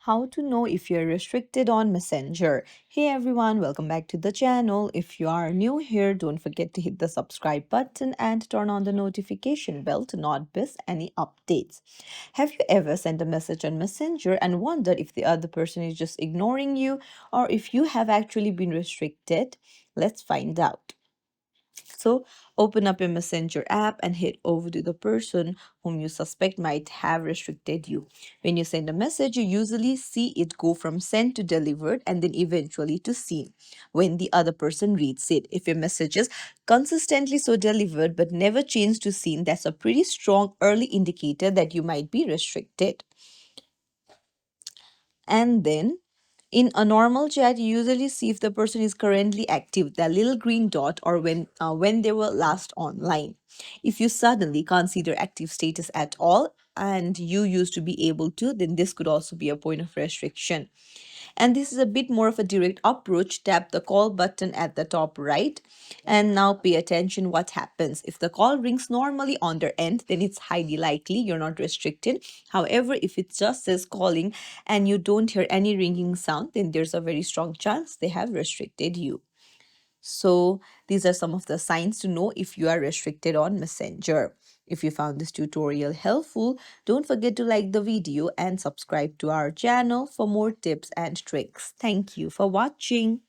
How to know if you're restricted on Messenger. Hey everyone, welcome back to the channel. If you are new here, don't forget to hit the subscribe button and turn on the notification bell to not miss any updates. Have you ever sent a message on Messenger and wondered if the other person is just ignoring you or if you have actually been restricted? Let's find out. So, open up your Messenger app and head over to the person whom you suspect might have restricted you. When you send a message, you usually see it go from sent to delivered and then eventually to seen when the other person reads it. If your message is consistently so delivered but never changed to seen, that's a pretty strong early indicator that you might be restricted. And then in a normal chat, you usually see if the person is currently active, the little green dot, or when they were last online. If you suddenly can't see their active status at all, and you used to be able to, then this could also be a point of restriction. And this is a bit more of a direct approach. Tap the call button at the top right. And now pay attention what happens. If the call rings normally on their end, then it's highly likely you're not restricted. However, if it just says calling and you don't hear any ringing sound, then there's a very strong chance they have restricted you. So, these are some of the signs to know if you are restricted on Messenger. If you found this tutorial helpful, don't forget to like the video and subscribe to our channel for more tips and tricks. Thank you for watching.